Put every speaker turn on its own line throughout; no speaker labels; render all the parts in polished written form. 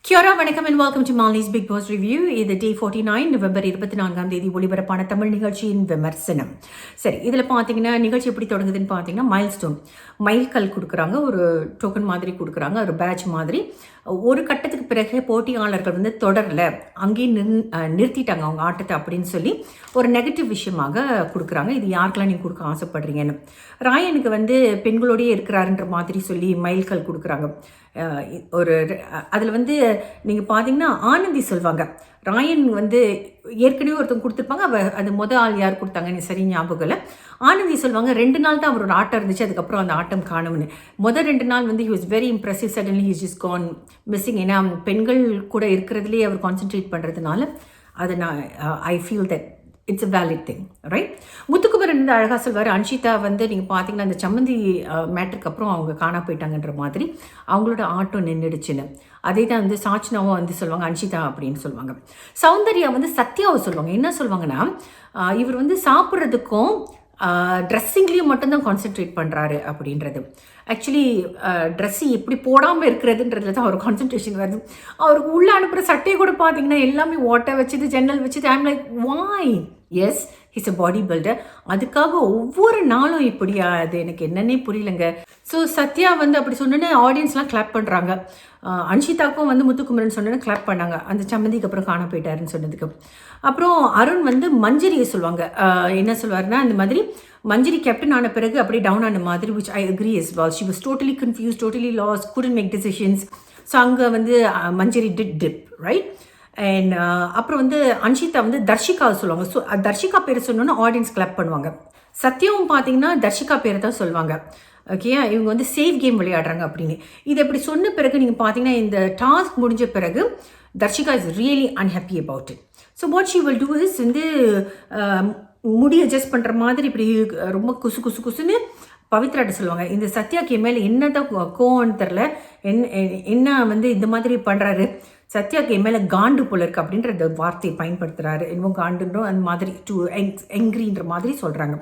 கியோரா வணக்கம் and welcome to Mali's Bigg Boss review. இது day 49 November 24ஆம் தேதி ஒளிபரப்பான தமிழ் நிகழ்ச்சியின் விமர்சனம். சரி, இதில் பார்த்தீங்கன்னா நிகழ்ச்சி எப்படி தொடங்குதுன்னு பார்த்தீங்கன்னா மைல்ஸ்டோன் மைல்கல் கொடுக்குறாங்க, ஒரு டோக்கன் மாதிரி கொடுக்குறாங்க, ஒரு பேட்ச் மாதிரி. ஒரு கட்டத்துக்கு பிறகு போட்டியாளர்கள் வந்து தொடரல, அங்கேயே நிறுத்திட்டாங்க அவங்க ஆட்டத்தை அப்படின்னு சொல்லி ஒரு நெகட்டிவ் விஷயமாக கொடுக்குறாங்க. இது யாருக்கெல்லாம் நீங்கள் கொடுக்க ஆசைப்படுறீங்கன்னு. ராயனுக்கு வந்து பெண்களோடையே இருக்கிறாருன்ற மாதிரி சொல்லி மைல்கல் கொடுக்குறாங்க. ஒரு அதில் வந்து நீங்கள் பார்த்தீங்கன்னா ஆனந்தி சொல்வாங்க, ராயன் வந்து ஏற்கனவே ஒருத்தவங்க கொடுத்துருப்பாங்க, அது ஆள் யார் கொடுத்தாங்கன்னு சரி ஞாபகம் இல்லை. ஆனந்தி சொல்லுவாங்க 2 நாள் தான் அவரோட ஆட்டம் இருந்துச்சு, அதுக்கப்புறம் அந்த ஆட்டம் காணும்னு. 2 நாள் வந்து he was very impressive, suddenly he just gone missing. ஏன்னா பெண்கள் கூட இருக்கிறதுலே அவர் கான்சென்ட்ரேட் பண்ணுறதுனால அதை நான் I feel that it's a valid thing, right. Muthukumaran வந்து அழகாக சொல்வார், அன்ஷிதா வந்து நீங்கள் பார்த்தீங்கன்னா அந்த சம்மந்தி மேட்ருக்கு அப்புறம் அவங்க காணா போயிட்டாங்கன்ற மாதிரி அவங்களோட ஆட்டம் நின்றுடுச்சுன்னு. அதே தான் வந்து சாட்சினாவும் வந்து சொல்லுவாங்க அன்ஷிதா அப்படின்னு சொல்லுவாங்க. சௌந்தர்யா வந்து சத்யாவை சொல்லுவாங்க, என்ன சொல்லுவாங்கன்னா இவர் வந்து சாப்பிட்றதுக்கும் ட்ரெஸ்ஸிங்லேயும் மட்டும்தான் கான்சென்ட்ரேட் பண்ணுறாரு அப்படின்றது. ஆக்சுவலி ட்ரெஸ்ஸு எப்படி போடாமல் இருக்கிறதுன்றதுல தான் அவர் கான்சன்ட்ரேஷன் வருது. அவருக்கு உள்ளே அனுப்புகிற சட்டையை கூட பார்த்தீங்கன்னா எல்லாமே ஓட்டை வச்சுது, ஜன்னல் வச்சுது. I'm like why. Yes, he's a body builder. அதுக்காக ஒவ்வொரு நாளும் இப்படியா? அது எனக்கு என்னன்னே புரியலைங்க. ஸோ சத்யா வந்து அப்படி சொன்னோன்னே ஆடியன்ஸ்லாம் கிளாப் பண்ணுறாங்க. அன்ஷிதாக்கும் வந்து முத்துக்குமரன் சொன்னோன்னே கிளாப் பண்ணாங்க, அந்த சம்மந்திக்கு அப்புறம் காண போயிட்டாருன்னு சொன்னதுக்கு. அப்புறம் அருண் வந்து மஞ்சரியை சொல்லுவாங்க, என்ன சொல்வாருன்னா இந்த மாதிரி மஞ்சரி கேப்டன் ஆன பிறகு அப்படி டவுன் ஆன மாதிரி, which I agree as well. She was totally confused, totally lost, couldn't make decisions. So அங்கே வந்து மஞ்சரி dip, right? அண்ட் அப்புறம் வந்து அன்ஷிதா வந்து தர்ஷிகாவை சொல்லுவாங்க. ஸோ தர்ஷிகா பேர் சொன்னோன்னா ஆடியன்ஸ் கிளப் பண்ணுவாங்க. சத்யாவும் பார்த்தீங்கன்னா தர்ஷிகா பேரை தான் சொல்லுவாங்க. ஓகே, இவங்க வந்து சேஃப் கேம் விளையாடுறாங்க அப்படின்னு. இது எப்படி சொன்ன பிறகு நீங்கள் பார்த்தீங்கன்னா இந்த டாஸ்க் முடிஞ்ச பிறகு Dharshika is really unhappy about it. So what she will do is வந்து முடி அட்ஜஸ்ட் பண்ணுற மாதிரி இப்படி ரொம்ப குசுன்னு பவித்ராட்ட சொல்லுவாங்க. இந்த சத்யாக்கு மேலே என்னதான் கோவம்னு தெரில, என்ன வந்து இந்த மாதிரி பண்ணுறாரு, சத்யாக்கு மேலே காண்டு போல இருக்கு அப்படின்ற வார்த்தையை பயன்படுத்துகிறாரு. இன்னும் காண்டுன்றோம் அந்த மாதிரி டு எங்க்ரின்ற மாதிரி சொல்கிறாங்க.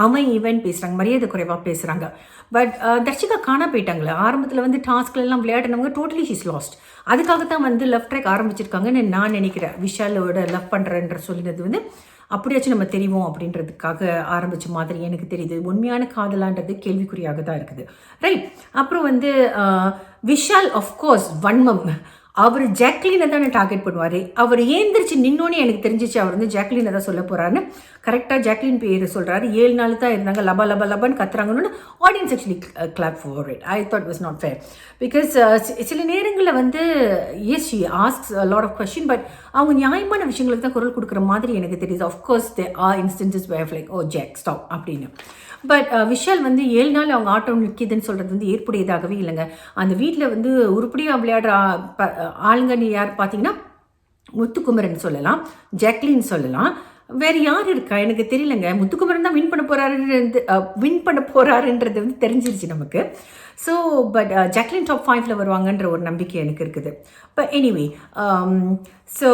அவன் ஈவன் பேசுகிறாங்க, மரியாதை குறைவாக பேசுகிறாங்க. பட் தர்ஷிகா காணா போயிட்டாங்களே. ஆரம்பத்தில் வந்து டாஸ்க்லாம் விளையாடினவங்க டோட்டலி ஷீஸ் லாஸ்ட். அதுக்காகத்தான் வந்து லவ் ட்ராக் ஆரம்பிச்சிருக்காங்கன்னு நான் நினைக்கிறேன். விஷாலோட லவ் பண்ணுறன்ற சொல்லினது வந்து அப்படியாச்சும் நம்ம தெரியும் அப்படின்றதுக்காக ஆரம்பித்த மாதிரி எனக்கு தெரியுது. உண்மையான காதலான்றது கேள்விக்குறியாக தான் இருக்குது, ரைட். அப்புறம் வந்து விஷால் ஆஃப்கோர்ஸ் வன்மம், அவர் ஜாக்லினை தானே டார்கெட் பண்ணுவார். அவர் ஏந்திரிச்சு நின்னோன்னே எனக்கு தெரிஞ்சிச்சு அவர் வந்து ஜாக்லினை தான் சொல்ல போகிறாருன்னு. கரெக்டாக ஜாக்லின் பேர் சொல்கிறாரு. 7 நாள் தான் இருந்தாங்க, லபா லபா லபான்னு கத்துறாங்கன்னு audience actually clap for it. I thought was not fair. Because சில நேரங்களில் வந்து yes she asks lot of question, but அவங்க நியாயமான விஷயங்களுக்கு தான் குரல் கொடுக்குற மாதிரி எனக்கு தெரியுது. Of course they are instances where like oh Jack stop அப்படின்னு. பட் விஷால் வந்து 7 நாள் அவங்க ஆட்டம் நிற்கிதுன்னு சொல்கிறது வந்து ஏற்புடையதாகவே இல்லைங்க. அந்த வீட்டில் வந்து உருப்படியாக விளையாடுற ஆளுங்க நீ யார் பார்த்தீங்கன்னா முத்துக்குமரன் சொல்லலாம், ஜாக்லின் சொல்லலாம், வேறு யார் இருக்கா எனக்கு தெரியலங்க. முத்துக்குமரன் தான் வின் பண்ண போகிறாருன்றது வந்து தெரிஞ்சிருச்சு நமக்கு. ஸோ பட் ஜாக்லின் டாப் 5ல் வருவாங்கன்ற ஒரு நம்பிக்கை எனக்கு இருக்குது. பட் எனிவே, ஸோ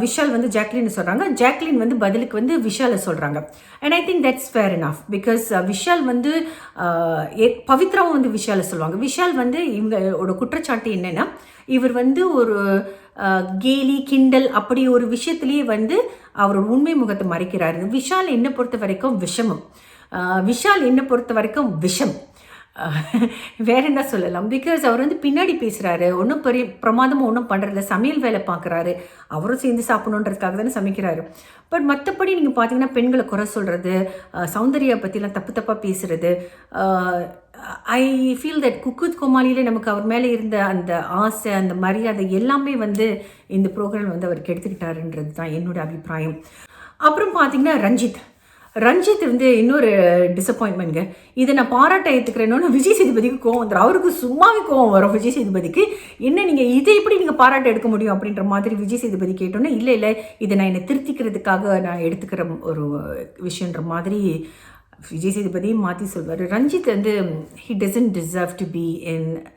விஷால் வந்து ஜாக்லின்னு சொல்கிறாங்க, ஜாக்லின் வந்து பதிலுக்கு வந்து விஷாலை சொல்கிறாங்க. And I think that's fair enough. Because Vishal வந்து பவித்ராவும் வந்து விஷாலை சொல்லுவாங்க. விஷால் வந்து இவங்களோட குற்றச்சாட்டு என்னென்னா, இவர் வந்து ஒரு கேலி கிண்டல் அப்படி ஒரு விஷயத்துலேயே வந்து அவரோட உண்மை முகத்தை மறைக்கிறாரு. விஷால் என்னை பொறுத்த வரைக்கும் விஷமம், விஷால் என்னை பொறுத்த வரைக்கும் விஷம், வேற என்ன சொல்லலாம். பிகாஸ் அவர் வந்து பின்னாடி பேசுகிறாரு, ஒன்றும் பெரிய பிரமாதமாக ஒன்றும் பண்ணுறதில்ல, சமையல் வேலை பார்க்குறாரு, அவரும் சேர்ந்து சாப்பிடணுன்றதுக்காக தானே சமைக்கிறாரு. பட் மற்றபடி நீங்கள் பார்த்தீங்கன்னா பெண்களை குறை சொல்கிறது, சௌந்தர்யா பற்றிலாம் தப்பாக பேசுகிறது, ஐ ஃபீல் தட் குக்கு கோமாளியில் நமக்கு அவர் மேலே இருந்த அந்த ஆசை, அந்த மரியாதை எல்லாமே வந்து இந்த ப்ரோக்ராம் வந்து அவர் கெடுத்துக்கிட்டாருன்றது தான் என்னோட அபிப்பிராயம். அப்புறம் பார்த்தீங்கன்னா ரஞ்சித் வந்து இன்னொரு டிசப்பாயின்மெண்ட்ங்க. இதை நான் பாராட்ட ஏற்றுக்கிறேன்னு விஜய் சேதுபதிக்கு கோவம் வந்துடும். அவருக்கு சும்மாவே கோவம் வரும் விஜய் சேதுபதிக்கு. என்ன நீங்கள் இதை எப்படி நீங்கள் பாராட்ட எடுக்க முடியும் அப்படின்ற மாதிரி விஜய் சேதுபதி கேட்டோன்னே, இல்லை இதை நான் என்னை திருத்திக்கிறதுக்காக நான் எடுத்துக்கிற ஒரு விஷயன்ற மாதிரி விஜய் சேதுபதி மாற்றி சொல்வார். ரஞ்சித் வந்து he doesn't deserve to be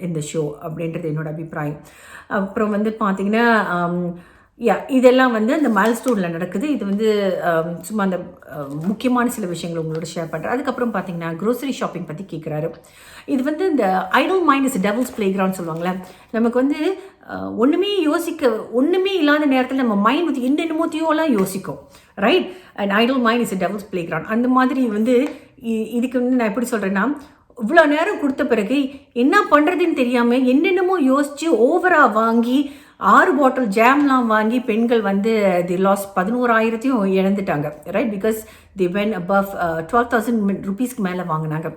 in the show அப்படின்றது என்னோட அபிப்பிராயம். அப்புறம் வந்து பார்த்தீங்கன்னா இதெல்லாம் வந்து அந்த மைல்ஸ்டோனில் நடக்குது. இது வந்து சும்மா அந்த முக்கியமான சில விஷயங்கள் உங்களோட ஷேர் பண்ணுறேன். அதுக்கப்புறம் பார்த்தீங்கன்னா க்ரோசரி ஷாப்பிங் பற்றி கேட்குறாரு. இது வந்து இந்த Idol mind is devils play ground சொல்லுவாங்களே. நமக்கு வந்து ஒன்றுமே இல்லாத நேரத்தில் நம்ம மைண்ட் வந்து என்னென்னமோத்தையோலாம் யோசிக்கும், right? And Idol mind is devils play ground. அந்த மாதிரி வந்து இதுக்கு வந்து நான் எப்படி சொல்கிறேன்னா, இவ்வளோ நேரம் கொடுத்த பிறகு என்ன பண்ணுறதுன்னு தெரியாமல் என்னென்னமோ யோசித்து ஓவராக வாங்கி 6 பாட்டில் ஜாம்லாம் வாங்கி பெண்கள் வந்து தி லாஸ் 11,000 இழந்துட்டாங்க, right? Because the when above 12,000 rupeesக்கு மேலே வாங்கினாங்க.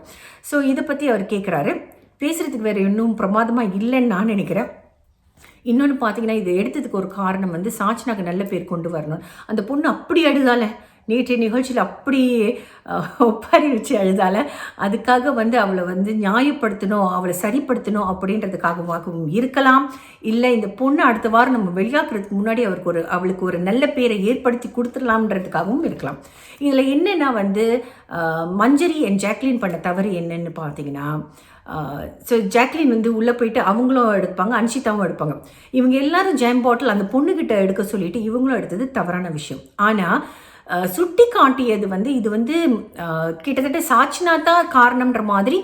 ஸோ இதை பற்றி அவர் கேட்குறாரு. பேசுகிறதுக்கு வேறு இன்னும் பிரமாதமாக இல்லைன்னு நான் நினைக்கிறேன். இன்னொன்று பார்த்தீங்கன்னா, இதை எடுத்ததுக்கு ஒரு காரணம் வந்து சாச்சனாக்கு நல்ல பேர் கொண்டு வரணும். அந்த பொண்ணு அப்படி அழுதால, நேற்றைய நிகழ்ச்சியில் அப்படி ஒப்பாரி வச்சு அழுதால, அதுக்காக வந்து அவளை வந்து நியாயப்படுத்தணும், அவளை சரிப்படுத்தணும் அப்படின்றதுக்காகவும் இருக்கலாம். இல்லை இந்த பொண்ணு அடுத்த வாரம் நம்ம வெளியாக்குறதுக்கு முன்னாடி அவளுக்கு ஒரு நல்ல பேரை ஏற்படுத்தி கொடுத்துடலாம்ன்றதுக்காகவும் இருக்கலாம். இதில் என்னென்னா வந்து மஞ்சரி அண்ட் ஜாக்லின் பண்ண தவறு என்னன்னு பார்த்தீங்கன்னா, ஸோ ஜாக்லின் வந்து உள்ளே போயிட்டு அவங்களும் எடுப்பாங்க, அன்ஷிதாவும் எடுப்பாங்க. இவங்க எல்லாரும் ஜாம் பாட்டில் அந்த பொண்ணுக்கிட்ட எடுக்க சொல்லிட்டு இவங்களும் எடுத்தது தவறான விஷயம். ஆனால் சுட்டி காட்டியது வந்து இது வந்து கிட்டத்தட்ட சாட்சினா தான் காரணம்ன்ற மாதிரி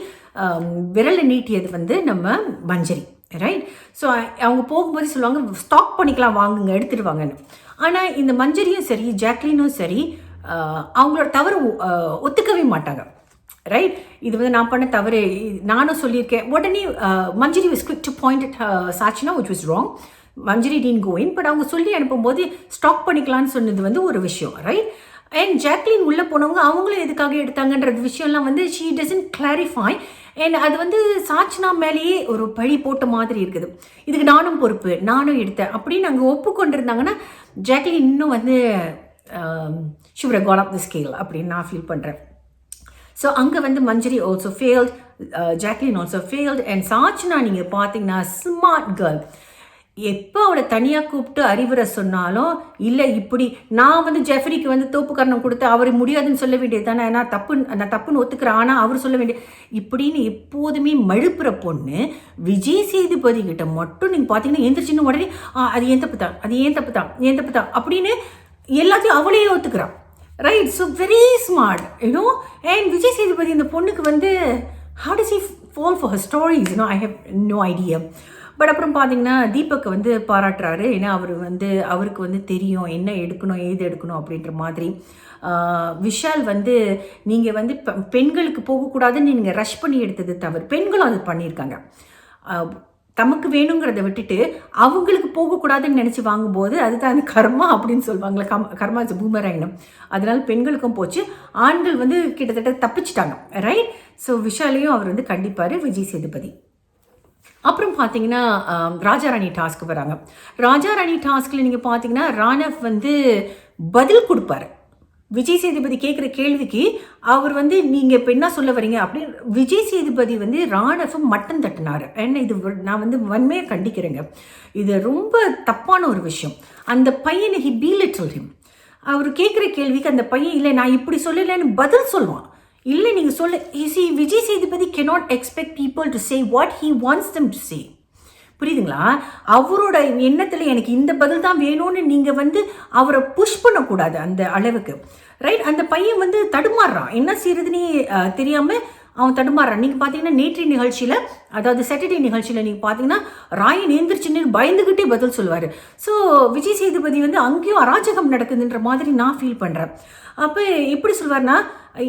விரலை நீட்டியது வந்து நம்ம மஞ்சரி, ரைட்? ஸோ அவங்க போகும்போது சொல்லுவாங்க ஸ்டாக் பண்ணிக்கலாம், வாங்குங்க, எடுத்துடுவாங்கன்னு. ஆனால் இந்த மஞ்சரியும் சரி ஜாக்லினும் சரி அவங்களோட தவறு ஒத்துக்கவே மாட்டாங்க, ரைட்? இது வந்து நான் பண்ண தவறு, நானும் சொல்லியிருக்கேன். உடனே Manjari was quick to point at Sachana which was wrong. Manjari didn't go in. But அவங்க சொல்லி அனுப்பும்போது ஸ்டாக் பண்ணிக்கலான்னு சொன்னது வந்து ஒரு விஷயம், ரைட்? அண்ட் ஜாக்லின் உள்ளே போனவங்க அவங்களும் எதுக்காக எடுத்தாங்கன்றது விஷயம்லாம் வந்து she doesn't clarify. அண்ட் அது வந்து சாட்சினா மேலேயே ஒரு பழி போட்ட மாதிரி இருக்குது. இதுக்கு நானும் பொறுப்பு, நானும் எடுத்தேன் அப்படின்னு அங்கே ஒப்புக்கொண்டிருந்தாங்கன்னா ஜாக்லின் இன்னும் வந்து she would have gone up the scale அப்படின்னு நான் ஃபீல் பண்ணுறேன். ஸோ அங்கே வந்து Manjari also failed, Jacqueline also failed. And Sachana நீங்கள் பார்த்தீங்கன்னா ஸ்மார்ட் கேர்ள். எப்போ அவளை தனியாக கூப்பிட்டு அறிவுரை சொன்னாலும் இல்லை இப்படி நான் வந்து ஜெஃப்ரிக்கு வந்து தோப்புக்கரணம் கொடுத்து அவர் முடியாதுன்னு சொல்ல வேண்டியது தானே, நான் தப்புன்னு ஒத்துக்கிறேன், ஆனால் அவர் சொல்ல வேண்டிய இப்படின்னு எப்போதுமே மழுப்புற பொண்ணு விஜய் சேதுபதி கிட்ட மட்டும் நீங்கள் பார்த்தீங்கன்னா எந்திரிச்சின்னு உடனே அது ஏன் தப்பு தான் அப்படின்னு எல்லாத்தையும் அவளையே ஒத்துக்கிறான், right? So very smart, you know. And Vijay Sethupathi இந்த பொண்ணுக்கு வந்து how does he fall for her stories? I have no idea. But அப்புறம் பார்த்தீங்கன்னா தீபக்கை வந்து பாராட்டுறாரு. ஏன்னா அவருக்கு வந்து தெரியும் என்ன எடுக்கணும் ஏது எடுக்கணும் அப்படின்ற மாதிரி. விஷால் வந்து நீங்கள் வந்து பெண்களுக்கு போகக்கூடாதுன்னு நீங்கள் ரஷ் பண்ணி எடுத்தது தவறு. பெண்களும் அது பண்ணியிருக்காங்க. தமக்கு வேணுங்கிறத விட்டுட்டு அவங்களுக்கு போகக்கூடாதுன்னு நினச்சி வாங்கும்போது அதுதான் அந்த கர்மா அப்படின்னு சொல்லுவாங்களே, கர்மா இஸ் பூமராயினம். அதனால பெண்களுக்கும் போச்சு, ஆண்கள் வந்து கிட்டத்தட்ட தப்பிச்சிட்டாங்க, ரைட்? ஸோ விஷாலையும் அவர் வந்து கண்டிப்பார் விஜய் சேதுபதி. அப்புறம் பார்த்தீங்கன்னா ராஜாராணி டாஸ்க்கு வராங்க. ராஜாராணி டாஸ்கில் நீங்கள் பார்த்தீங்கன்னா ராணவ் வந்து பதில் கொடுப்பாரு. விஜய் சேதுபதி கேட்குற கேள்விக்கு அவர் வந்து நீங்கள் இப்போ என்ன சொல்ல வரீங்க அப்படின்னு விஜய் சேதுபதி வந்து ராணவ் மட்டம் தட்டினார். ஏன்னா இது நான் வந்து வன்மையாக கண்டிக்கிறேங்க. இது ரொம்ப தப்பான ஒரு விஷயம். அந்த பையனை ஹி பீலிட்டில் ஹிம். அவர் கேட்குற கேள்விக்கு அந்த பையன் இல்லை நான் இப்படி சொல்லலைன்னு பதில் சொல்லுவான். இல்லை நீங்கள் சொல்ல Vijay Sethupathi cannot expect people to say what he wants them to say. புரியுதுங்களா? அவரோட எண்ணத்தில் எனக்கு இந்த பதில் தான் வேணும்னு நீங்கள் வந்து அவரை புஷ் பண்ணக்கூடாது அந்த அளவுக்கு, ரைட்? அந்த பையன் வந்து தடுமாறுறான், என்ன செய்யறதுன்னே தெரியாமல் அவன் தடுமாறுறான். நீங்கள் பார்த்தீங்கன்னா நேற்றைய நிகழ்ச்சியில், அதாவது சாட்டர்டே நிகழ்ச்சியில் நீங்கள் பார்த்தீங்கன்னா ராயன் எழுந்திரிச்சுன்னு பயந்துக்கிட்டே பதில் சொல்லுவார். ஸோ விஜய் சேதுபதி வந்து அங்கேயும் அராஜகம் நடக்குதுன்ற மாதிரி நான் ஃபீல் பண்ணுறேன். அப்போ எப்படி சொல்வார்னா,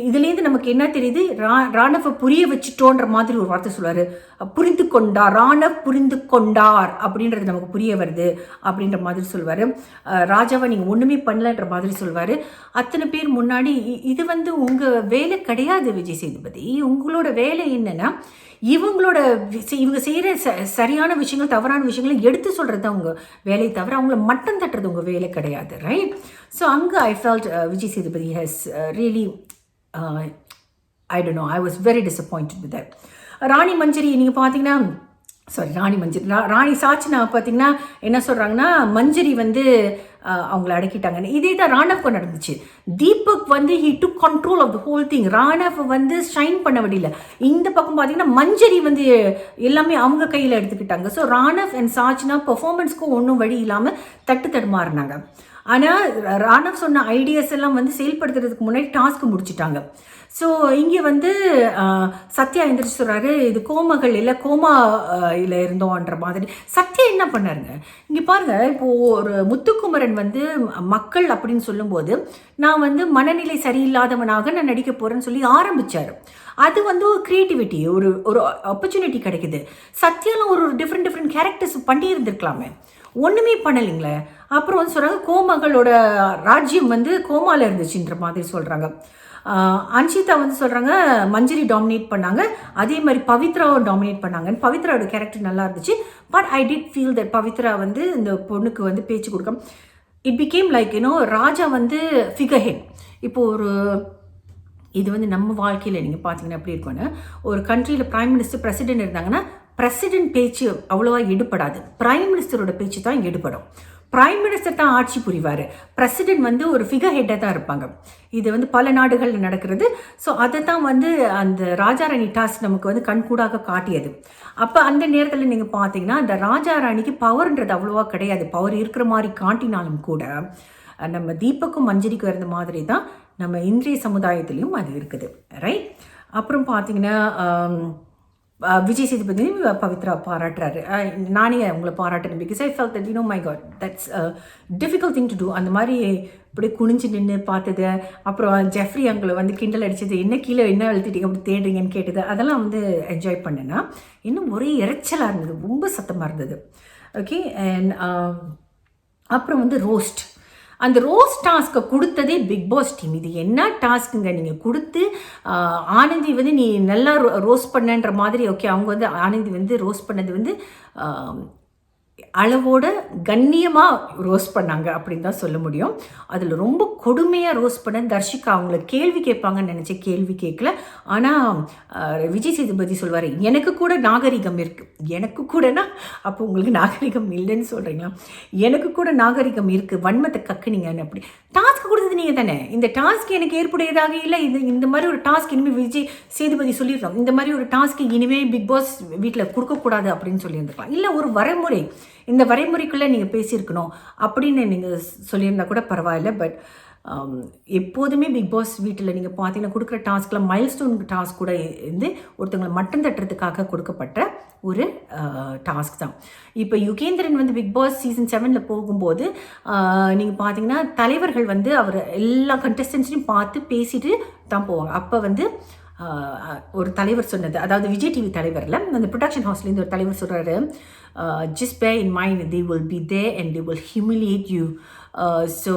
இதுலேருந்து நமக்கு என்ன தெரியுது, ராணவ புரிய வச்சுட்டோன்ற மாதிரி ஒரு வார்த்தை சொல்லுவார். புரிந்து கொண்டார், ராணவ் புரிந்து கொண்டார் அப்படின்றது நமக்கு புரிய வருது அப்படின்ற மாதிரி சொல்லுவார். ராஜாவை நீங்கள் ஒன்றுமே பண்ணலன்ற மாதிரி சொல்வார். அத்தனை பேர் முன்னாடி இது வந்து உங்கள் வேலை கிடையாது விஜய் சேதுபதி. உங்களோட வேலை என்னென்னா இவங்க செய்கிற சரியான விஷயங்கள் தவறான விஷயங்களை எடுத்து சொல்கிறது தான் உங்கள் வேலையை தவிர அவங்கள மட்டம் தட்டுறது உங்கள் வேலை கிடையாது, ரைட்? ஸோ அங்கே I felt Vijay Sethupathi has really I don't know, I was very disappointed with that. ராணி மஞ்சரி நீங்கள் பார்த்தீங்கன்னா ராணி சாட்சினா பார்த்தீங்கன்னா என்ன சொல்கிறாங்கன்னா, மஞ்சரி வந்து அவங்கள அடக்கிட்டாங்கன்னு. இதே தான் ராணவ்க்கு நடந்துச்சு. தீபக் வந்து he took control of the whole thing. Raanav வந்து ஷைன் பண்ண விடல. இந்த பக்கம் பார்த்தீங்கன்னா மஞ்சரி வந்து எல்லாமே அவங்க கையில் எடுத்துக்கிட்டாங்க. ஸோ ராணவ் அண்ட் சாஜ்னா பெர்ஃபார்மன்ஸ்க்கும் ஒன்றும் வழி இல்லாமல் தடுமாறினாங்க. ஆனால் ராணவ் சொன்ன ஐடியாஸ் எல்லாம் வந்து செயல்படுத்துறதுக்கு முன்னாடி டாஸ்க் முடிச்சுட்டாங்க. ஸோ இங்கே வந்து சத்யா எந்திரிச்சு சொல்கிறாரு, இது கோமகள் இல்லை கோமா இதில் இருந்தோன்ற மாதிரி. சத்யா என்ன பண்ணாருங்க இங்கே பாருங்கள். இப்போது ஒரு முத்துக்குமரன் வந்து மக்கள் அப்படின்னு சொல்லும்போது நான் வந்து மனநிலை சரியில்லாதவனாக நான் நடிக்க போகிறேன்னு சொல்லி ஆரம்பித்தார். அது வந்து ஒரு க்ரியேட்டிவிட்டி, ஒரு ஆப்பர்ச்சுனிட்டி கிடைக்குது. சத்யாலாம் ஒரு டிஃப்ரெண்ட் கேரக்டர்ஸ் பண்ணி இருந்திருக்கலாமே, ஒன்றுமே பண்ணலைங்களே. அப்புறம் வந்து சொல்கிறாங்க கோமகளோட ராஜ்யம் வந்து கோமாவில் இருந்துச்சுன்ற மாதிரி சொல்கிறாங்க. அன்ஷிதா வந்து சொல்கிறாங்க மஞ்சரி டாமினேட் பண்ணாங்க, அதே மாதிரி பவித்ராவும் டாமினேட் பண்ணாங்கன்னு. பவித்ராவோட கேரக்டர் நல்லா இருந்துச்சு. But I did feel that Pavithra வந்து இந்த பொண்ணுக்கு வந்து பேச்சு கொடுக்க இட் பிகேம் லைக் ராஜா வந்து ஃபிகர் ஹெட். இப்போது இது வந்து நம்ம வாழ்க்கையில் நீங்கள் பார்த்தீங்கன்னா எப்படி இருக்குன்னு, ஒரு கண்ட்ரியில் பிரைம் மினிஸ்டர் பிரசிடென்ட் இருந்தாங்கன்னா பிரசிடென்ட் பேச்சு அவ்வளோவா எடுப்படாது, பிரைம் மினிஸ்டரோட பேச்சு தான் எடுப்படும். பிரைம் மினிஸ்டர் தான் ஆட்சி புரிவார், பிரசிடென்ட் வந்து ஒரு ஃபிகர் ஹெட்டாக தான் இருப்பாங்க. இது வந்து பல நாடுகளில் நடக்கிறது. ஸோ அதை தான் வந்து அந்த ராஜா ராணி டாஸ்க் நமக்கு வந்து கண்கூடாக காட்டியது. அப்போ அந்த நேரத்தில் நீங்கள் பார்த்தீங்கன்னா அந்த ராஜா ராணிக்கு பவர்ன்றது அவ்வளோவா கிடையாது. பவர் இருக்கிற மாதிரி காட்டினாலும் கூட நம்ம தீபக்கும் மஞ்சரிக்கும் இருந்த மாதிரி தான் நம்ம இன்றைய சமுதாயத்திலையும் அது இருக்குது, ரைட்? அப்புறம் பார்த்தீங்கன்னா விஜய் சேதுபதி பவித்ரா பாராட்டுறாரு. நானே உங்களை பாராட்டுறேன். Because I felt that my God that's difficult thing to do. அந்த மாதிரி இப்படி குனிஞ்சு நின்று பார்த்தது, அப்புறம் ஜெஃப்ரி அங்களை வந்து கிண்டல் அடித்தது, என்ன கீழே என்ன அழுத்திட்டீங்க அப்படி தேடுறீங்கன்னு கேட்டது, அதெல்லாம் வந்து என்ஜாய் பண்ணேன்னா. இன்னும் ஒரே இறைச்சலாக இருந்தது, ரொம்ப சத்தமாக இருந்தது. ஓகே. அண்ட் அப்புறம் வந்து ரோஸ்ட், அந்த ரோஸ்ட் டாஸ்க்கை கொடுத்ததே பிக் பாஸ் டீம். இது என்ன டாஸ்க்குங்க நீங்கள் கொடுத்து ஆனந்தி வந்து நீ நல்லா ரோஸ்ட் பண்ணன்ற மாதிரி. ஓகே, அவங்க வந்து ஆனந்தி வந்து ரோஸ்ட் பண்ணது வந்து அளவோட கண்ணியமாக ரோஸ்ட் பண்ணாங்க அப்படின்னு தான் சொல்ல முடியும். அதில் ரொம்ப கொடுமையாக ரோஸ்ட் பண்ண தர்ஷிகா. அவங்கள கேள்வி கேட்பாங்கன்னு நினச்சேன், கேள்வி கேட்கல. ஆனால் விஜய் சேதுபதி சொல்வார் எனக்கு கூட நாகரிகம் இருக்குது. எனக்கு கூடனா அப்போ உங்களுக்கு நாகரிகம் இல்லைன்னு சொல்கிறீங்களா? எனக்கு கூட நாகரிகம் இருக்குது, வன்மத்தை கக்குனீங்கன்னு. அப்படி டாஸ்க் கொடுத்தது நீங்கள் தானே. இந்த டாஸ்க் எனக்கு ஏற்புடையதாக இல்லை. இந்த மாதிரி ஒரு டாஸ்க் இனிமேல் விஜய் சேதுபதி சொல்லிடுறோம், இந்த மாதிரி ஒரு டாஸ்க்கு இனிமேல் பிக் பாஸ் வீட்டில் கொடுக்கக்கூடாது அப்படின்னு சொல்லியிருந்துருக்கலாம். இல்லை ஒரு வரைமுறை, இந்த வரைமுறைக்குள்ளே நீங்கள் பேசியிருக்கணும் அப்படின்னு நீங்கள் சொல்லியிருந்தா கூட பரவாயில்ல. பட் எப்போதுமே பிக் பாஸ் வீட்டில் நீங்கள் பார்த்தீங்கன்னா கொடுக்குற டாஸ்கில் மைல்ஸ்டோன் டாஸ்க் கூட இருந்து ஒருத்தவங்களை மட்டம் தட்டுறதுக்காக கொடுக்கப்பட்ட ஒரு டாஸ்க் தான். இப்போ யுகேந்திரன் வந்து பிக் பாஸ் சீசன் 7 போகும்போது நீங்கள் பார்த்தீங்கன்னா தலைவர்கள் வந்து அவர் எல்லா கண்டஸ்டன்ஸையும் பார்த்து பேசிட்டு தான் போவாங்க. அப்போ வந்து ஒரு தலைவர் சொன்னது, அதாவது விஜய் டிவி தலைவரில் அந்த ப்ரொடக்ஷன் ஹவுஸ்லேருந்து ஒரு தலைவர் சொல்கிறாரு, just bear in mind they will be there and they will humiliate you. So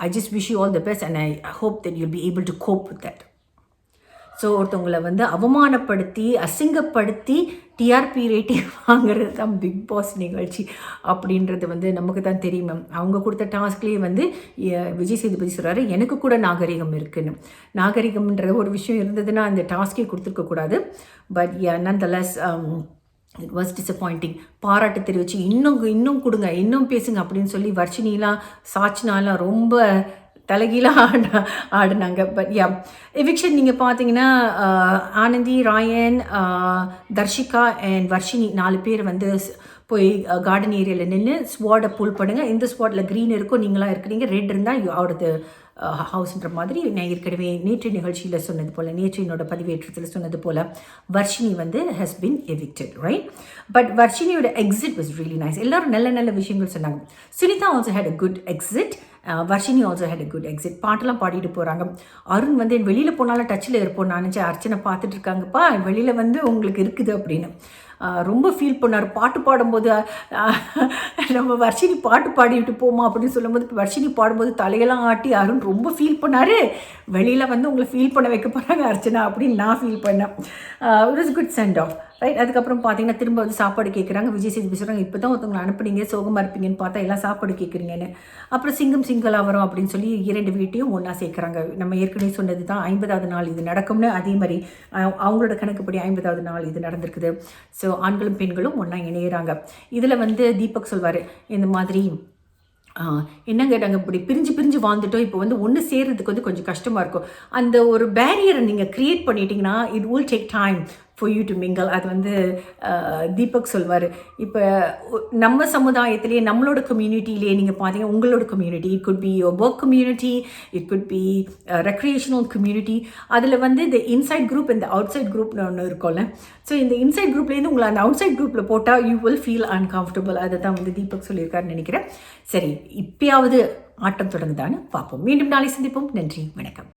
I just wish you all the best and I hope that you'll be able to cope with that. So ஒருத்தவங்களை வந்து அவமானப்படுத்தி அசிங்கப்படுத்தி TRP rating வாங்குறது தான் big pass நிகழ்ச்சி அப்படின்றது வந்து நமக்கு தான் தெரியும். அவங்க கொடுத்த டாஸ்க்லேயே வந்து விஜய் சேதுபதி சொல்கிறாரு எனக்கு கூட நாகரிகம் இருக்குன்னு. நாகரிகம்ன்ற ஒரு விஷயம் இருந்ததுன்னா அந்த டாஸ்கே கொடுத்துருக்கக்கூடாது. But nonetheless it was disappointing. பாராட்டு தெரிவித்து இன்னும் கொடுங்க, இன்னும் பேசுங்க அப்படின்னு சொல்லி வர்ஷினிலாம் சாட்சினாலாம் ரொம்ப தலைகீழாக ஆடினாங்க. பட் எவிக்ஷன் நீங்கள் பார்த்தீங்கன்னா ஆனந்தி, ராயன், தர்ஷிகா அண்ட் வர்ஷினி 4 பேர் வந்து போய் கார்டன் ஏரியாவில் நின்று ஸ்வாடை புல் பண்ணுங்கள். இந்த ஸ்வாட்டில் க்ரீன் இருக்கும், நீங்களாம் இருக்கிறீங்க, ரெட் இருந்தால் அவரது ஹவுஸ்ன்ற மாதிரி நான் ஏற்கனவே நேற்று நிகழ்ச்சியில் சொன்னது போல், நேற்று என்னோட பதிவேற்றத்தில் சொன்னது போல் வர்ஷினி வந்து has been evicted, right? But வர்ஷினியோட எக்ஸிட் வாஸ் ரியலி நைஸ். எல்லோரும் நல்ல விஷயங்கள் சொன்னாங்க. Sunitha also had a good exit. Varshini also had a good exit. பாட்டெல்லாம் பாடிட்டு போகிறாங்க. அருண் வந்து வெளியில் போனாலும் டச்சில் இருப்போம். நான் நினச்சேன் அர்ச்சனை பார்த்துட்டு இருக்காங்கப்பா வெளியில் வந்து உங்களுக்கு இருக்குது அப்படின்னு ரொம்ப ஃபீல் பண்ணார். பாட்டு பாடும்போது நம்ம வர்ஷினி பாட்டு பாடிட்டு போமா அப்படின்னு சொல்லும்போது வர்ஷினி பாடும்போது தலையெல்லாம் ஆட்டி அருண் ரொம்ப ஃபீல் பண்ணார். வெளியில் வந்து உங்களை ஃபீல் பண்ண வைக்க போகிறாங்க அர்ச்சனா அப்படின்னு நான் ஃபீல் பண்ணேன். It was good send off, right? அதுக்கப்புறம் பார்த்தீங்கன்னா திரும்ப வந்து சாப்பாடு கேட்குறாங்க. விஜய் சேதுபதி சொல்கிறாங்க இப்போ தான் ஒருத்தவங்களை அனுப்புனீங்க, சோகமாக இருப்பீங்கன்னு பார்த்தா எல்லாம் சாப்பாடு கேட்குறீங்கன்னு. அப்புறம் சிங்களாக வரும் அப்படின்னு சொல்லி 2 வீட்டையும் ஒன்றா சேர்க்குறாங்க. நம்ம ஏற்கனவே சொன்னது தான் 50வது நாள் இது நடக்கும்னு. அதே மாதிரி அவங்களோட கணக்குப்படி 50வது நாள் இது நடந்திருக்குது. ஸோ ஆண்களும் பெண்களும் ஒன்றா இணையிறாங்க. இதில் வந்து தீபக் சொல்வார் இந்த மாதிரி என்னங்க நாங்கள் இப்படி பிரிஞ்சு பிரிஞ்சு வாழ்ந்துட்டோம், இப்போ வந்து ஒன்று சேர்றதுக்கு வந்து கொஞ்சம் கஷ்டமாக இருக்கும். அந்த ஒரு பேரியரை நீங்கள் க்ரியேட் பண்ணிட்டீங்கன்னா it will take time for you to mingle. அது வந்து தீபக் சொல்வார். இப்போ நம்ம சமுதாயத்திலேயே நம்மளோட கம்யூனிட்டிலேயே நீங்கள் பார்த்தீங்கன்னா உங்களோட community, it could be your work community, it could be recreational community. அதில் வந்து இந்த இன்சைட் குரூப் இந்த அவுட் சைட் குரூப்னு ஒன்று இருக்கும்ல. ஸோ இந்த இன்சைட் குரூப்லேருந்து உங்களை அந்த அவுட் சைட் குரூப்பில் போட்டால் யூ வில் ஃபீல் அன்கம்ஃபர்டபுள். அதை தான் வந்து தீபக் சொல்லியிருக்காருன்னு நினைக்கிறேன். சரி, இப்பயாவது ஆட்டம் தொடங்குதான்னு பார்ப்போம். மீண்டும் நாளை சந்திப்போம். நன்றி, வணக்கம்.